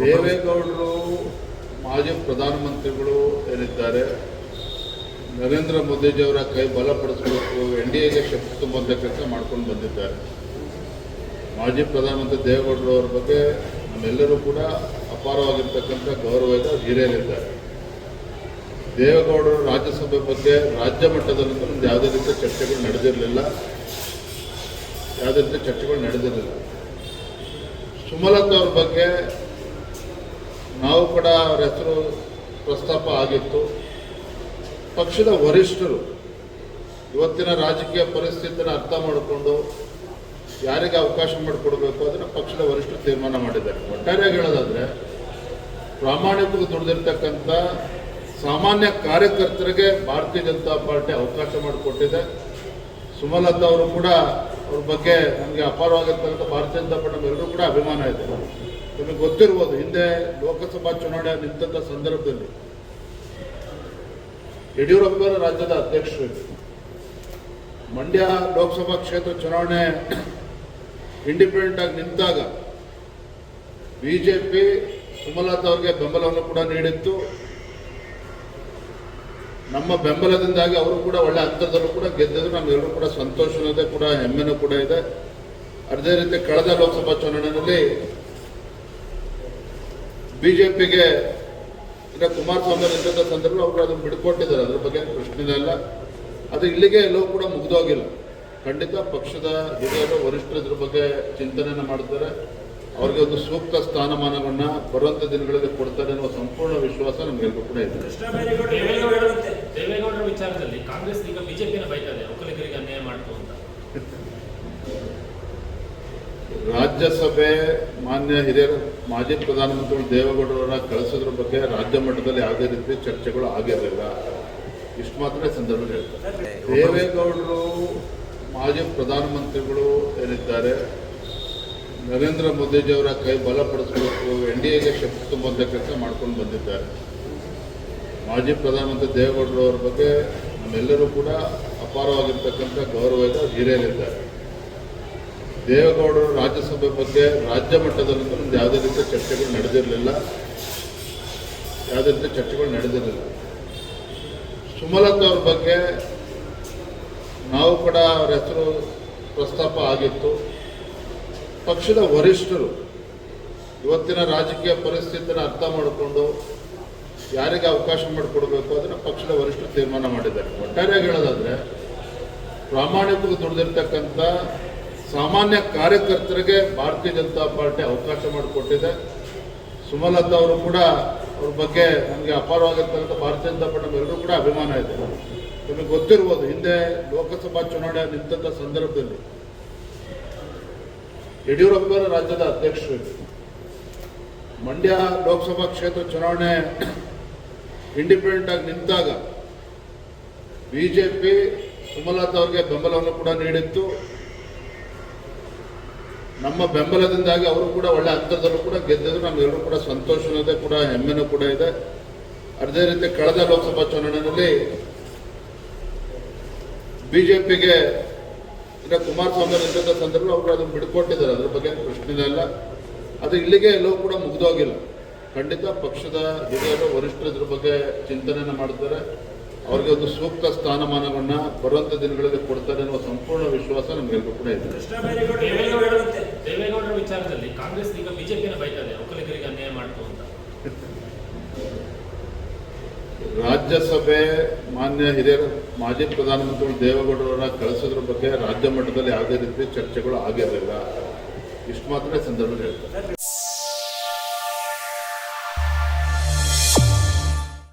ದೇವೇಗೌಡರು ಮಾಜಿ ಪ್ರಧಾನಮಂತ್ರಿಗಳು ಏನಿದ್ದಾರೆ, ನರೇಂದ್ರ ಮೋದಿಜಿಯವರ ಕೈ ಬಲಪಡಿಸಬೇಕು, NDAಗೆ ಶಕ್ತಿ ತುಂಬುವಂಥ ಕೆಲಸ ಮಾಡ್ಕೊಂಡು ಬಂದಿದ್ದಾರೆ. ಮಾಜಿ ಪ್ರಧಾನಮಂತ್ರಿ ದೇವೇಗೌಡರು ಅವರ ಬಗ್ಗೆ ನಮ್ಮೆಲ್ಲರೂ ಕೂಡ ಅಪಾರವಾಗಿರ್ತಕ್ಕಂಥ ಗೌರವ ಇದೆ, ಹಿರಿಯರಿದ್ದಾರೆ. ದೇವೇಗೌಡರು ರಾಜ್ಯಸಭೆ ಬಗ್ಗೆ ರಾಜ್ಯ ಮಟ್ಟದಲ್ಲಂತೂ ನಮ್ದು ಯಾವುದೇ ರೀತಿಯ ಚರ್ಚೆಗಳು ನಡೆದಿರಲಿಲ್ಲ. ಸುಮಲತಾ ಅವ್ರ ಬಗ್ಗೆ ನಾವು ಕೂಡ ಅವರ ಹೆಸರು ಪ್ರಸ್ತಾಪ ಆಗಿತ್ತು. ಪಕ್ಷದ ವರಿಷ್ಠರು ಇವತ್ತಿನ ರಾಜಕೀಯ ಪರಿಸ್ಥಿತಿಯನ್ನು ಅರ್ಥ ಮಾಡಿಕೊಂಡು ಯಾರಿಗೆ ಅವಕಾಶ ಮಾಡಿಕೊಡಬೇಕು ಅದನ್ನು ಪಕ್ಷದ ವರಿಷ್ಠರು ತೀರ್ಮಾನ ಮಾಡಿದ್ದಾರೆ. ಒಟ್ಟಾರೆಯಾಗಿ ಹೇಳೋದಾದರೆ, ಪ್ರಾಮಾಣಿಕವಾಗಿ ದುಡಿದಿರ್ತಕ್ಕಂಥ ಸಾಮಾನ್ಯ ಕಾರ್ಯಕರ್ತರಿಗೆ ಭಾರತೀಯ ಜನತಾ ಪಾರ್ಟಿ ಅವಕಾಶ ಮಾಡಿಕೊಟ್ಟಿದೆ. ಸುಮಲತಾ ಅವರು ಕೂಡ ಅವ್ರ ಬಗ್ಗೆ ನಮಗೆ ಅಪಾರವಾಗಿರ್ತಕ್ಕಂಥ ಭಾರತೀಯ ಜನತಾ ಪಾರ್ಟಿ ನಮ್ಮೆಲ್ಲರೂ ಕೂಡ ಅಭಿಮಾನ ಇದೆ. ನಿಮಗೆ ಗೊತ್ತಿರ್ಬೋದು, ಹಿಂದೆ ಲೋಕಸಭಾ ಚುನಾವಣೆ ನಿಂತ ಸಂದರ್ಭದಲ್ಲಿ ಯಡಿಯೂರಪ್ಪರ ರಾಜ್ಯದ ಅಧ್ಯಕ್ಷರು, ಮಂಡ್ಯ ಲೋಕಸಭಾ ಕ್ಷೇತ್ರ ಚುನಾವಣೆ ಇಂಡಿಪೆಂಡೆಂಟ್ ಆಗಿ ನಿಂತಾಗ BJP ಸುಮಲತಾ ಅವರಿಗೆ ಬೆಂಬಲವನ್ನು ಕೂಡ ನೀಡಿತ್ತು. ನಮ್ಮ ಬೆಂಬಲದಿಂದಾಗಿ ಅವರು ಕೂಡ ಒಳ್ಳೆ ಅಂತರದಲ್ಲೂ ಕೂಡ ಗೆದ್ದಿದ್ರು. ನಮಗೆಲ್ಲರೂ ಕೂಡ ಸಂತೋಷನೂ ಇದೆ, ಕೂಡ ಹೆಮ್ಮೆನೂ ಕೂಡ ಇದೆ. ಅದೇ ರೀತಿ ಕಳೆದ ಲೋಕಸಭಾ ಚುನಾವಣೆಯಲ್ಲಿ BJPಗೆ ಕುಮಾರಸ್ವಾಮಿ ನಿಂತ ಸಂದರ್ಭ ಅವರು ಅದನ್ನು ಬಿಡ್ಕೊಟ್ಟಿದ್ದಾರೆ. ಅದ್ರ ಬಗ್ಗೆ ಪ್ರಶ್ನೆ ಇಲ್ಲ. ಅದು ಇಲ್ಲಿಗೆ ಎಲ್ಲವೂ ಕೂಡ ಮುಗಿದೋಗಿಲ್ಲ. ಖಂಡಿತ ಪಕ್ಷದ ಹಿರಿಯರು ವರಿಷ್ಠರು ಇದ್ರ ಬಗ್ಗೆ ಚಿಂತನೆಯನ್ನು ಮಾಡ್ತಾರೆ. ಅವರಿಗೆ ಒಂದು ಸೂಕ್ತ ಸ್ಥಾನಮಾನವನ್ನು ಬರುವಂಥ ದಿನಗಳಲ್ಲಿ ಕೊಡ್ತಾರೆ ಅನ್ನುವ ಸಂಪೂರ್ಣ ವಿಶ್ವಾಸ ನಮಗೆಲ್ಲರೂ ಕೂಡ ಇದೆ. ದೇವೇಗೌಡರ ವಿಚಾರದಲ್ಲಿ ಕಾಂಗ್ರೆಸ್ ಈಗ ಬಿಜೆಪಿಯನ್ನು ಬೈತಾರೆ, ಒಕ್ಕಲಿಗರಿಗೆ ಅನ್ಯಾಯ ಮಾಡ್ತು ಅಂತ. ರಾಜ್ಯಸಭೆ ಮಾನ್ಯ ಹಿರಿಯರು ಮಾಜಿ ಪ್ರಧಾನಮಂತ್ರಿಗಳು ದೇವೇಗೌಡರನ್ನ ಕಳಿಸೋದ್ರ ಬಗ್ಗೆ ರಾಜ್ಯ ಮಟ್ಟದಲ್ಲಿ ಯಾವುದೇ ರೀತಿ ಚರ್ಚೆಗಳು ಆಗಿರಲಿಲ್ಲ. ಇಷ್ಟು ಮಾತ್ರ ಸಂದರ್ಭದಲ್ಲಿ ಹೇಳ್ತಾರೆ. ದೇವೇಗೌಡರು ಮಾಜಿ ಪ್ರಧಾನಮಂತ್ರಿಗಳು ಏನಿದ್ದಾರೆ, ನರೇಂದ್ರ ಮೋದಿಜಿಯವರ ಕೈ ಬಲಪಡಿಸಬೇಕು, NDAಗೆ ಶಕ್ತಿ ತುಂಬುವಂಥ ಕೆಲಸ ಮಾಡ್ಕೊಂಡು ಬಂದಿದ್ದಾರೆ. ಮಾಜಿ ಪ್ರಧಾನಮಂತ್ರಿ ದೇವೇಗೌಡರು ಅವರ ಬಗ್ಗೆ ನಮ್ಮೆಲ್ಲರೂ ಕೂಡ ಅಪಾರವಾಗಿರ್ತಕ್ಕಂಥ ಗೌರವ ಇದೆ, ಹಿರಿಯರಿದ್ದಾರೆ. ದೇವೇಗೌಡರು ರಾಜ್ಯಸಭೆ ಬಗ್ಗೆ ರಾಜ್ಯ ಮಟ್ಟದಲ್ಲಂತೂ ನಮ್ದು ಯಾವುದೇ ರೀತಿಯ ಚರ್ಚೆಗಳು ನಡೆದಿರಲಿಲ್ಲ. ಸುಮಲತಾ ಅವ್ರ ಬಗ್ಗೆ ನಾವು ಕೂಡ ಅವರ ಹೆಸರು ಪ್ರಸ್ತಾಪ ಆಗಿತ್ತು. ಪಕ್ಷದ ವರಿಷ್ಠರು ಇವತ್ತಿನ ರಾಜಕೀಯ ಪರಿಸ್ಥಿತಿಯನ್ನು ಅರ್ಥ ಮಾಡಿಕೊಂಡು ಯಾರಿಗೆ ಅವಕಾಶ ಮಾಡಿಕೊಡಬೇಕು ಅದನ್ನು ಪಕ್ಷದ ವರಿಷ್ಠರು ತೀರ್ಮಾನ ಮಾಡಿದ್ದಾರೆ. ಒಟ್ಟಾರೆಯಾಗಿ ಹೇಳೋದಾದರೆ, ಪ್ರಾಮಾಣಿಕವಾಗಿ ದುಡಿದಿರ್ತಕ್ಕಂಥ ಸಾಮಾನ್ಯ ಕಾರ್ಯಕರ್ತರಿಗೆ ಭಾರತೀಯ ಜನತಾ ಪಾರ್ಟಿ ಅವಕಾಶ ಮಾಡಿಕೊಟ್ಟಿದೆ. ಸುಮಲತಾ ಅವರು ಕೂಡ ಅವ್ರ ಬಗ್ಗೆ ನಮಗೆ ಅಪಾರವಾಗಿರ್ತಕ್ಕಂಥ ಭಾರತೀಯ ಜನತಾ ಪಾರ್ಟಿ ನಮ್ಮೆಲ್ಲರೂ ಕೂಡ ಅಭಿಮಾನ ಇದೆ. ನಿಮಗೆ ಗೊತ್ತಿರ್ಬೋದು, ಹಿಂದೆ ಲೋಕಸಭಾ ಚುನಾವಣೆ ನಿಂತ ಸಂದರ್ಭದಲ್ಲಿ ಯಡಿಯೂರಪ್ಪರ ರಾಜ್ಯದ ಅಧ್ಯಕ್ಷರು, ಮಂಡ್ಯ ಲೋಕಸಭಾ ಕ್ಷೇತ್ರ ಚುನಾವಣೆ ಇಂಡಿಪೆಂಡೆಂಟ್ ಆಗಿ ನಿಂತಾಗ BJP ಸುಮಲತಾ ಅವರಿಗೆ ಬೆಂಬಲವನ್ನು ಕೂಡ ನೀಡಿತ್ತು. ನಮ್ಮ ಬೆಂಬಲದಿಂದಾಗಿ ಅವರು ಕೂಡ ಒಳ್ಳೆ ಅಂತರದಲ್ಲೂ ಕೂಡ ಗೆದ್ದಿದ್ರು. ನಮಗೆಲ್ಲರೂ ಕೂಡ ಸಂತೋಷನೂ ಇದೆ, ಕೂಡ ಹೆಮ್ಮೆನೂ ಕೂಡ ಇದೆ. ಅದೇ ರೀತಿ ಕಳೆದ ಲೋಕಸಭಾ ಚುನಾವಣೆಯಲ್ಲಿ BJPಗೆ ಕುಮಾರಸ್ವಾಮಿ ನಿಂತ ಸಂದರ್ಭ ಅವರು ಅದನ್ನು ಬಿಡ್ಕೊಟ್ಟಿದ್ದಾರೆ. ಅದ್ರ ಬಗ್ಗೆ ಪ್ರಶ್ನೆ ಇಲ್ಲ. ಅದು ಇಲ್ಲಿಗೆ ಎಲ್ಲವೂ ಕೂಡ ಮುಗಿದೋಗಿಲ್ಲ. ಖಂಡಿತ ಪಕ್ಷದ ಹಿರಿಯರು ವರಿಷ್ಠರು ಇದ್ರ ಬಗ್ಗೆ ಚಿಂತನೆಯನ್ನು ಮಾಡ್ತಾರೆ. ಅವರಿಗೆ ಒಂದು ಸೂಕ್ತ ಸ್ಥಾನಮಾನವನ್ನು ಬರುವಂಥ ದಿನಗಳಲ್ಲಿ ಕೊಡ್ತಾರೆ ಅನ್ನುವ ಸಂಪೂರ್ಣ ವಿಶ್ವಾಸ ನಮಗೆಲ್ಲರೂ ಕೂಡ ಇದೆ. ದೇವೇಗೌಡರ ವಿಚಾರದಲ್ಲಿ ಕಾಂಗ್ರೆಸ್ ಈಗ ಬಿಜೆಪಿಯನ್ನು ಬೈತಾರೆ, ಒಕ್ಕಲಿಗರಿಗೆ ಅನ್ಯಾಯ ಮಾಡ್ತು ಅಂತ. ರಾಜ್ಯಸಭೆ ಮಾನ್ಯ ಹಿರಿಯರು ಮಾಜಿ ಪ್ರಧಾನಮಂತ್ರಿಗಳು ದೇವೇಗೌಡರನ್ನ ಕಳಿಸೋದ್ರ ಬಗ್ಗೆ ರಾಜ್ಯ ಮಟ್ಟದಲ್ಲಿ ಯಾವುದೇ ರೀತಿ ಚರ್ಚೆಗಳು ಆಗಿರಲಿಲ್ಲ. ಇಷ್ಟು ಮಾತ್ರ ಸಂದರ್ಭದಲ್ಲಿ ಹೇಳ್ತಾರೆ.